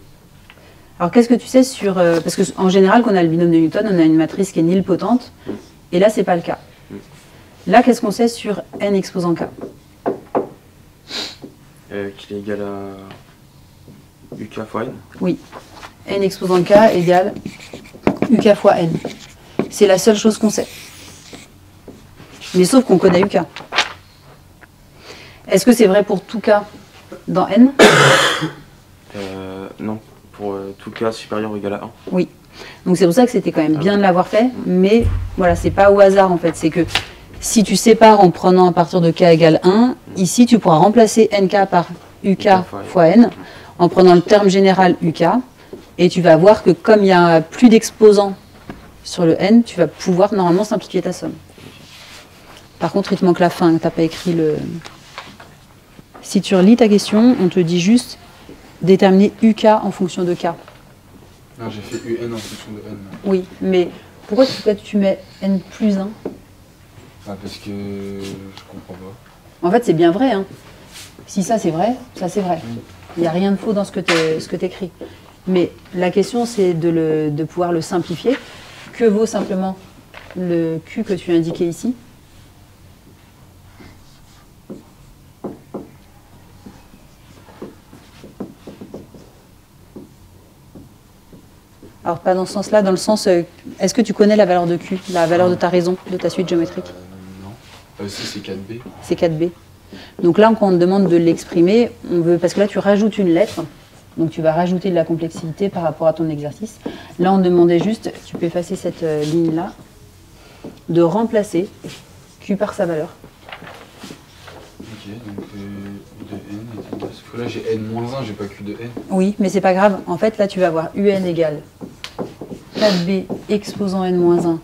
A: Alors qu'est-ce que tu sais sur... parce qu'en général, quand on a le binôme de Newton, on a une matrice qui est nilpotente, et là, c'est pas le cas. Là, qu'est-ce qu'on sait sur n exposant k?
D: Qu'il est égal à UK fois n.
A: Oui. N exposant k égale UK fois n. C'est la seule chose qu'on sait. Mais sauf qu'on connaît UK. Est-ce que c'est vrai pour tout cas dans n?
D: Non, pour tout cas supérieur ou égal à 1.
A: Oui. Donc c'est pour ça que c'était quand même bien de l'avoir fait, mais voilà, c'est pas au hasard en fait. C'est que si tu sépares en prenant à partir de k égale 1, ici tu pourras remplacer nk par UK fois n en prenant le terme général UK. Et tu vas voir que comme il n'y a plus d'exposants sur le n, tu vas pouvoir normalement simplifier ta somme. Par contre, il te manque la fin, tu n'as pas écrit le... Si tu relis ta question, on te dit juste déterminer UK en fonction de k.
C: Non, j'ai fait UN en fonction de n.
A: Oui, mais pourquoi tu mets n plus 1?
C: Ah, parce que je comprends pas.
A: En fait, c'est bien vrai. Hein. Si ça c'est vrai, ça c'est vrai. Il n'y a rien de faux dans ce que tu écris. Mais la question, c'est de pouvoir le simplifier. Que vaut simplement le Q que tu as indiqué ici? Alors, pas dans ce sens-là, dans le sens, est-ce que tu connais la valeur de Q, la valeur de ta raison, de ta suite géométrique?
C: Non. Si, c'est 4B.
A: C'est 4B. Donc là, quand on te demande de l'exprimer, parce que là, tu rajoutes une lettre. Donc tu vas rajouter de la complexité par rapport à ton exercice. Là, on demandait juste, tu peux effacer cette ligne-là. de remplacer Q par sa valeur.
C: Ok, donc de n est égal. Sauf que là j'ai n-1, j'ai pas Q de n.
A: Oui, mais c'est pas grave. En fait, là, tu vas avoir UN égale 4B exposant n-1
C: Ouais.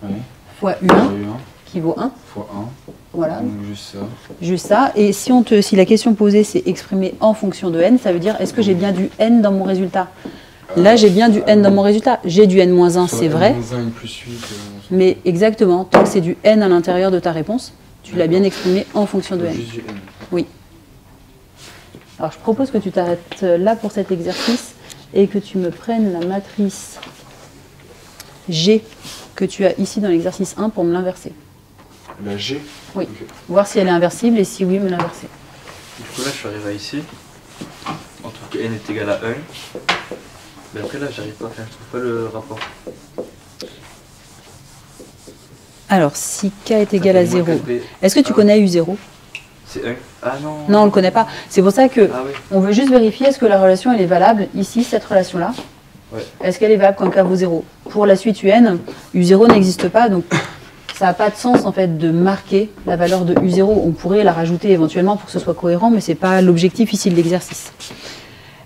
A: fois U1
C: U1
A: qui vaut 1.
C: fois 1.
A: Voilà,
C: Donc juste ça.
A: juste ça. Et si la question posée, c'est exprimé en fonction de n, ça veut dire est-ce que j'ai bien du n dans mon résultat? Là, j'ai bien du n dans mon résultat. J'ai du n-1, c'est vrai.
C: N-1, n plus 8.
A: Mais exactement, tant que c'est du n à l'intérieur de ta réponse, tu l'as bien exprimé en fonction de n.
C: Juste du n.
A: Oui. Alors, je propose que tu t'arrêtes là pour cet exercice et que tu me prennes la matrice G que tu as ici dans l'exercice 1 pour me l'inverser.
C: La G.
A: Oui.
C: Ok.
A: Voir si elle est inversible et si oui, me l'inverser.
B: Du coup là je suis arrivé à ici. On trouve que n est égal à 1. Mais après là j'arrive pas à faire, je trouve pas le rapport.
A: Alors, si K est
B: Ça
A: égal à
B: fait moins
A: 0,
B: 4B.
A: est-ce que tu
B: Ah.
A: connais U0?
B: C'est 1. Ah non.
A: Non, on ne le connaît pas. C'est pour ça que
B: Ah oui.
A: on veut juste vérifier est-ce que la relation elle est valable ici, cette relation-là.
B: Ouais.
A: Est-ce qu'elle est valable quand K vaut 0? Pour la suite UN, U0 n'existe pas, donc ça n'a pas de sens en fait de marquer la valeur de U0. On pourrait la rajouter éventuellement pour que ce soit cohérent, mais ce n'est pas l'objectif ici de l'exercice.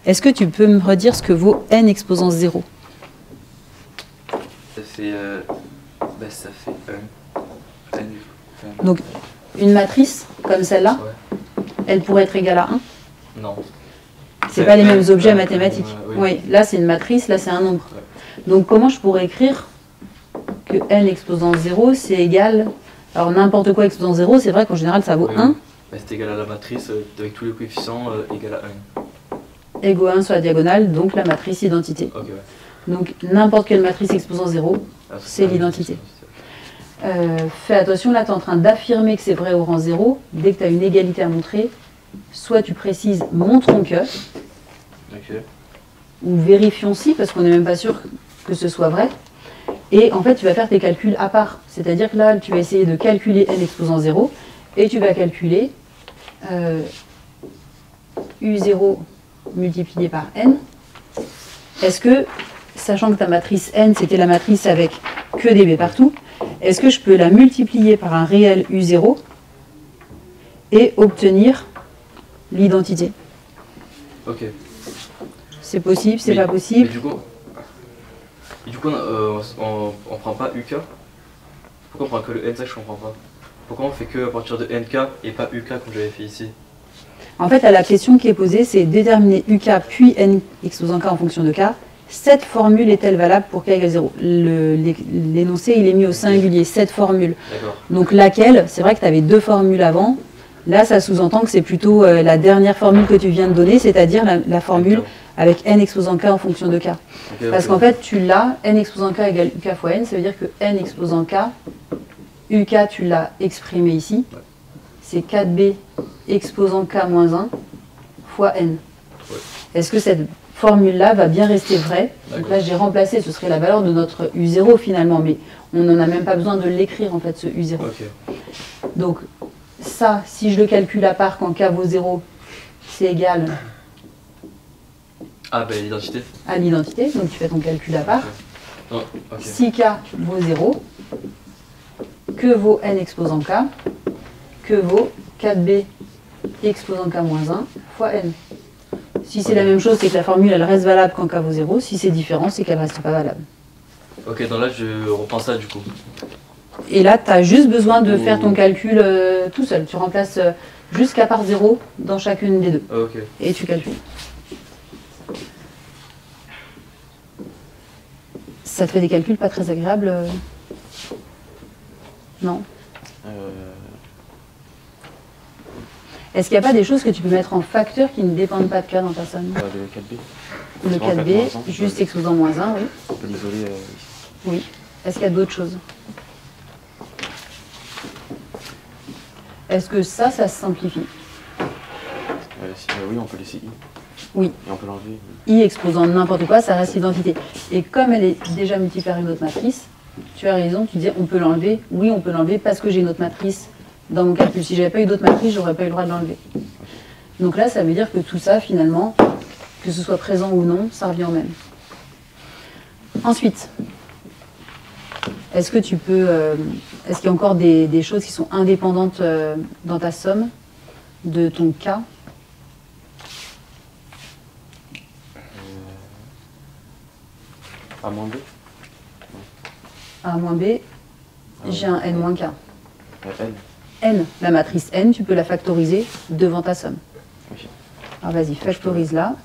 A: Est-ce que tu peux me redire ce que vaut n exposant 0?
B: Ça fait ça fait 1. N.
A: Donc une matrice comme celle-là,
B: Ouais.
A: elle pourrait être égale à 1.
B: Non.
A: C'est pas les mêmes objets
B: Ouais,
A: mathématiques.
B: oui.
A: Oui, là c'est une matrice, là c'est un nombre.
B: Ouais.
A: Donc comment je pourrais écrire que n exposant 0 c'est égal... Alors n'importe quoi exposant 0, c'est vrai qu'en général ça vaut
B: Oui,
A: 1.
B: oui. Bah, c'est égal à la matrice avec tous les coefficients égal à 1.
A: Égaux à 1 sur la diagonale, donc la matrice identité.
B: Ok, ouais.
A: Donc n'importe quelle matrice exposant 0,
B: Ah,
A: c'est l'identité. Fais attention, là tu es en train d'affirmer que c'est vrai au rang 0. Dès que tu as une égalité à montrer, soit tu précises montrons que,
B: Ok.
A: ou vérifions si, parce qu'on n'est même pas sûr que ce soit vrai. Et en fait, tu vas faire tes calculs à part. C'est-à-dire que là, tu vas essayer de calculer n exposant 0, et tu vas calculer U0 multiplié par n. Est-ce que, sachant que ta matrice n, c'était la matrice avec que des b partout, est-ce que je peux la multiplier par un réel U0 et obtenir l'identité?
B: Ok.
A: C'est possible, c'est
B: Mais-
A: pas possible.
B: Mais du coup on prend pas UK. Pourquoi on prend que le n? Ça je comprends pas. Pourquoi on fait que à partir de nk et pas uk comme j'avais fait ici?
A: En fait, là, la question qui est posée, c'est déterminer UK puis n exposant k en fonction de k. Cette formule est-elle valable pour k égale 0? L'énoncé, il est mis au singulier, cette formule.
B: D'accord.
A: Donc laquelle, c'est vrai que tu avais deux formules avant. Là, ça sous-entend que c'est plutôt la dernière formule que tu viens de donner, c'est-à-dire la formule avec n exposant k en fonction de k.
B: Ok,
A: Parce
B: ok.
A: qu'en fait, tu l'as, n exposant k égale uk fois n, ça veut dire que n exposant k, uk, tu l'as exprimé ici,
B: Ouais.
A: c'est 4b exposant k moins 1 fois n.
B: Ouais.
A: Est-ce que cette formule-là va bien rester vraie? Donc
B: D'accord.
A: là, j'ai remplacé, ce serait la valeur de notre u0 finalement, mais on n'en a même pas besoin de l'écrire en fait, ce u0.
B: Ok.
A: Donc ça, si je le calcule à part quand k vaut 0, c'est égal
B: Ah bah l'identité.
A: à l'identité, donc tu fais ton calcul à part.
B: Non, ok.
A: Si k vaut 0, que vaut n exposant k? Que vaut 4b exposant k moins 1 fois n? Si c'est la même chose, c'est que la formule elle reste valable quand k vaut 0. Si c'est différent, c'est qu'elle ne reste pas valable.
B: Ok, donc là je reprends ça du coup.
A: Et là, tu as juste besoin de faire ton calcul tout seul. Tu remplaces juste k par 0 dans chacune des deux.
B: Ah, ok.
A: Et tu calcules. Ça te fait des calculs pas très agréables Non. Est-ce qu'il n'y a pas des choses que tu peux mettre en facteur qui ne dépendent pas de k dans ta somme?
D: Le 4B.
A: Le
D: C'est vraiment
A: 4b,
D: 4 moins un.
A: juste exposant moins 1, oui.
D: On peut l'isoler ici.
A: Oui. Est-ce qu'il y a d'autres choses? Est-ce que ça se simplifie?
D: Oui, on peut laisser I.
A: Oui.
D: Et on peut l'enlever.
A: I exposant n'importe quoi, ça reste l'identité. Et comme elle est déjà multipliée par une autre matrice, tu as raison, tu dis on peut l'enlever. Oui, on peut l'enlever parce que j'ai une autre matrice dans mon calcul. Si j'avais pas eu d'autres matrices, j'aurais pas eu le droit de l'enlever. Donc là, ça veut dire que tout ça, finalement, que ce soit présent ou non, ça revient au même. Ensuite, est-ce que tu peux Est-ce qu'il y a encore des choses qui sont indépendantes dans ta somme de ton K?
D: A moins B.
A: A moins B, j'ai un N moins K.
D: N.
A: N, la matrice N, tu peux la factoriser devant ta somme.
D: Oui.
A: Alors vas-y, factorise-la.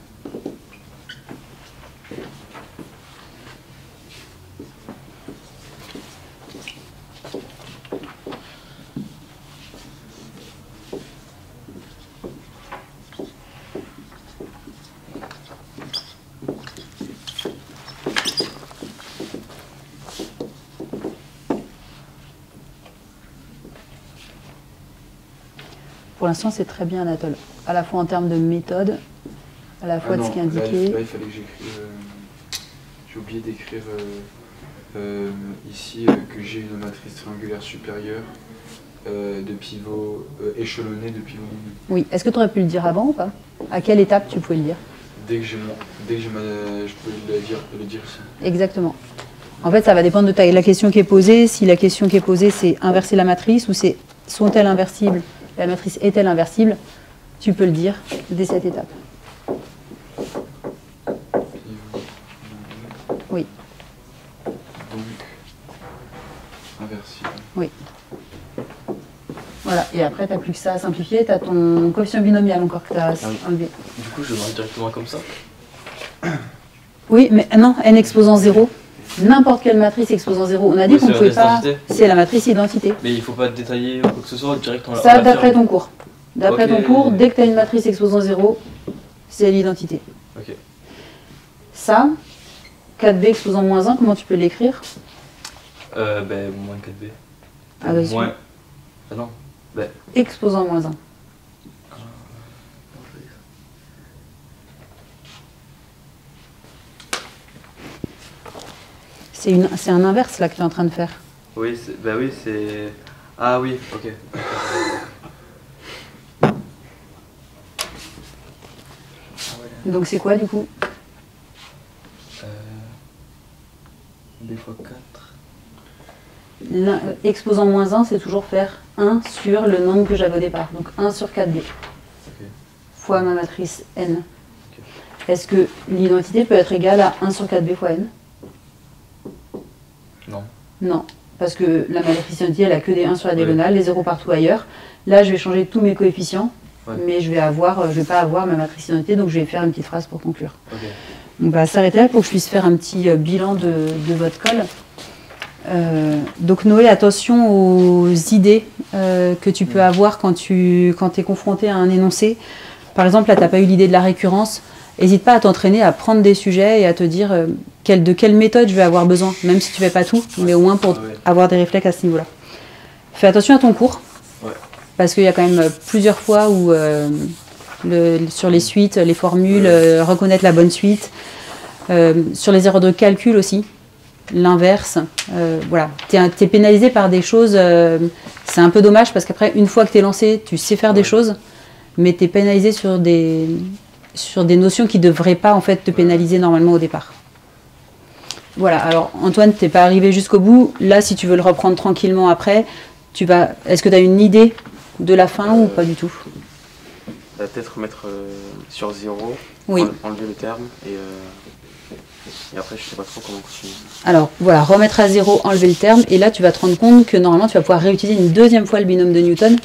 A: Pour l'instant, c'est très bien Anatole, à la fois en termes de méthode, à la fois de ce qui est indiqué.
C: Là, il fallait que j'écrive. J'ai oublié d'écrire ici que j'ai une matrice triangulaire supérieure de pivot échelonné de pivot mini.
A: Oui, est-ce que tu aurais pu le dire avant ou pas? À quelle étape tu pouvais le dire?
C: Dès que j'ai je peux le dire ici.
A: Exactement. En fait, ça va dépendre de la question qui est posée. Si la question qui est posée, c'est inverser la matrice ou c'est sont-elles inversibles? La matrice est-elle inversible? Tu peux le dire dès cette étape. Oui.
C: Donc, inversible.
A: Oui. Voilà, et après, tu n'as plus que ça à simplifier. Tu as ton coefficient binomial encore que tu as enlevé.
B: Du coup, je marque directement comme ça.
A: Oui, mais non, n exposant 0. N'importe quelle matrice exposant 0. On a dit
B: Oui,
A: qu'on ne
B: c'est
A: pouvait
B: la
A: pas...
B: identité.
A: C'est la matrice identité.
B: Mais il faut pas détailler quoi que ce soit directement.
A: Ça, d'après ton cours. D'après
B: Ok.
A: ton cours, dès que tu as une matrice exposant 0, c'est l'identité.
B: Ok.
A: Ça, 4b exposant moins 1, comment tu peux l'écrire?
B: Ben, moins 4b.
A: Ah, vas-y.
B: Moins. Ah non. Ben.
A: Exposant moins 1. C'est un inverse là que tu es en train de faire.
B: Oui, ben oui, c'est. Ah oui, ok.
A: Donc c'est quoi du coup?
B: B fois 4.
A: Exposant moins 1, c'est toujours faire 1 sur le nombre que j'avais au départ. Donc 1 sur 4b.
B: Ok.
A: Fois ma matrice n. Est-ce que l'identité peut être égale à 1 sur 4b fois n?
B: Non.
A: Non, parce que la matrice identité, elle a que des 1 sur la diagonale, les 0 partout ailleurs. Là, je vais changer tous mes coefficients, mais je vais pas avoir ma matrice identité, donc je vais faire une petite phrase pour conclure.
B: Ok.
A: On va s'arrêter là pour que je puisse faire un petit bilan de votre colle. Donc Noé, attention aux idées que tu peux avoir quand tu es confronté à un énoncé. Par exemple, là, tu n'as pas eu l'idée de la récurrence. N'hésite pas à t'entraîner à prendre des sujets et à te dire de quelle méthode je vais avoir besoin, même si tu ne fais pas tout, mais au moins pour avoir des réflexes à ce niveau-là. Fais attention à ton cours, parce qu'il y a quand même plusieurs fois où sur les suites, les formules, reconnaître la bonne suite, sur les erreurs de calcul aussi, l'inverse, voilà. Tu es pénalisé par des choses, c'est un peu dommage parce qu'après, une fois que tu es lancé, tu sais faire des choses, mais tu es pénalisé sur des notions qui ne devraient pas en fait te pénaliser normalement au départ. Voilà, alors Antoine, tu n'es pas arrivé jusqu'au bout. Là, si tu veux le reprendre tranquillement après, est-ce que tu as une idée de la fin ou pas du tout?
D: Peut-être mettre sur 0,
A: oui.
D: Enlever le terme et après je sais pas trop comment continuer.
A: Alors voilà, remettre à 0, enlever le terme, et là tu vas te rendre compte que normalement tu vas pouvoir réutiliser une deuxième fois le binôme de Newton,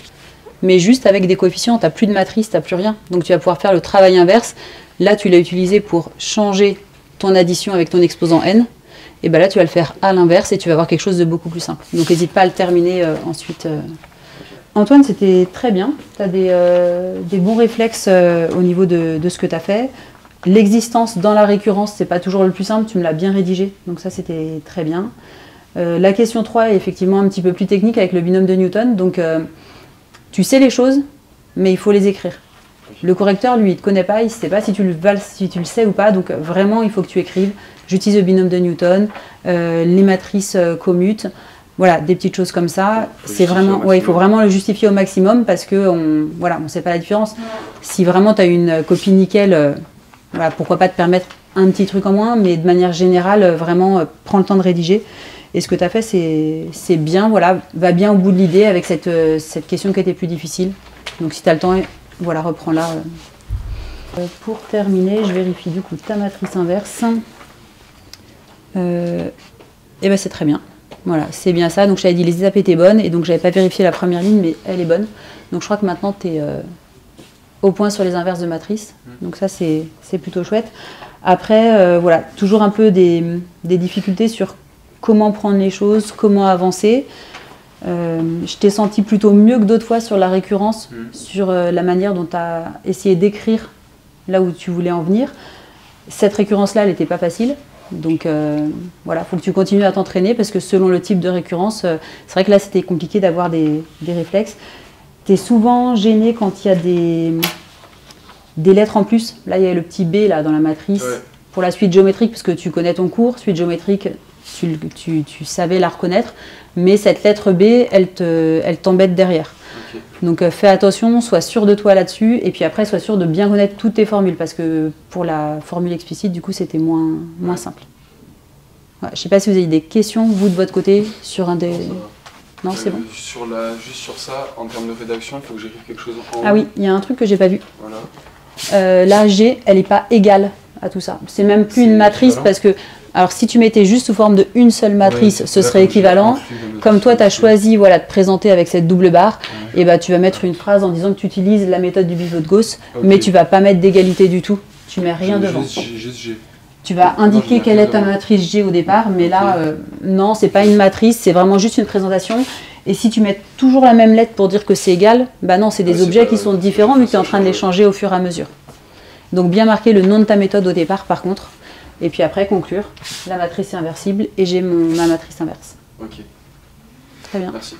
A: mais juste avec des coefficients, tu n'as plus de matrice, tu n'as plus rien. Donc tu vas pouvoir faire le travail inverse. Là tu l'as utilisé pour changer ton addition avec ton exposant n, et bien là tu vas le faire à l'inverse et tu vas avoir quelque chose de beaucoup plus simple. Donc n'hésite pas à le terminer ensuite. Antoine, c'était très bien, tu as des bons réflexes au niveau de ce que tu as fait. L'existence dans la récurrence, c'est pas toujours le plus simple, tu me l'as bien rédigé, donc ça c'était très bien. La question 3 est effectivement un petit peu plus technique avec le binôme de Newton, donc tu sais les choses, mais il faut les écrire. Le correcteur, lui, il ne te connaît pas, il ne sait pas si tu le sais ou pas, donc vraiment il faut que tu écrives. J'utilise le binôme de Newton, les matrices commutes, voilà, des petites choses comme ça. C'est vraiment, il faut vraiment le justifier au maximum parce que voilà, on ne sait pas la différence. Si vraiment tu as une copie nickel, voilà, pourquoi pas te permettre un petit truc en moins, mais de manière générale, vraiment, prends le temps de rédiger. Et ce que tu as fait, c'est bien, voilà, va bien au bout de l'idée avec cette question qui était plus difficile. Donc si tu as le temps, voilà, reprends-la. Pour terminer, je vérifie du coup ta matrice inverse. Et ben c'est très bien. Voilà, c'est bien ça. Donc j'avais dit les étapes étaient bonnes et donc j'avais pas vérifié la première ligne, mais elle est bonne. Donc je crois que maintenant tu es au point sur les inverses de matrice. Donc ça c'est plutôt chouette. Après, voilà, toujours un peu des difficultés sur comment prendre les choses, comment avancer. Je t'ai senti plutôt mieux que d'autres fois sur la récurrence, sur la manière dont tu as essayé d'écrire là où tu voulais en venir. Cette récurrence-là, elle n'était pas facile. Donc voilà, il faut que tu continues à t'entraîner parce que selon le type de récurrence, c'est vrai que là c'était compliqué d'avoir des réflexes. Tu es souvent gêné quand il y a des lettres en plus. Là il y a le petit B là, dans la matrice pour la suite géométrique parce que tu connais ton cours. Suite géométrique, tu savais la reconnaître, mais cette lettre B, elle t'embête derrière. Okay. Donc fais attention, sois sûr de toi là-dessus, et puis après sois sûr de bien connaître toutes tes formules, parce que pour la formule explicite, du coup, c'était moins simple. Ouais, je ne sais pas si vous avez des questions, vous, de votre côté, sur un des... Non, c'est bon.
C: Juste sur ça, en termes de rédaction, il faut que j'écrive quelque chose en haut.
A: Ah oui, il y a un truc que j'ai pas vu.
C: Voilà.
A: La G, elle n'est pas égale à tout ça. C'est même plus une matrice, parce que... Alors si tu mettais juste sous forme d'une seule matrice, ce serait équivalent. Comme toi, tu as choisi voilà, de présenter avec cette double barre, et bah, tu vas mettre une phrase en disant que tu utilises la méthode du pivot de Gauss, mais tu ne vas pas mettre d'égalité du tout. Tu mets rien devant.
C: Juste G.
A: Tu vas indiquer quelle est ta matrice G au départ, mais là, non, c'est pas une matrice, c'est vraiment juste une présentation. Et si tu mets toujours la même lettre pour dire que c'est égal, bah non, c'est des objets qui sont différents vu que tu es en train de les changer au fur et à mesure. Donc bien marquer le nom de ta méthode au départ par contre. Et puis après, conclure, la matrice est inversible et j'ai ma matrice inverse.
C: Ok.
A: Très bien.
C: Merci.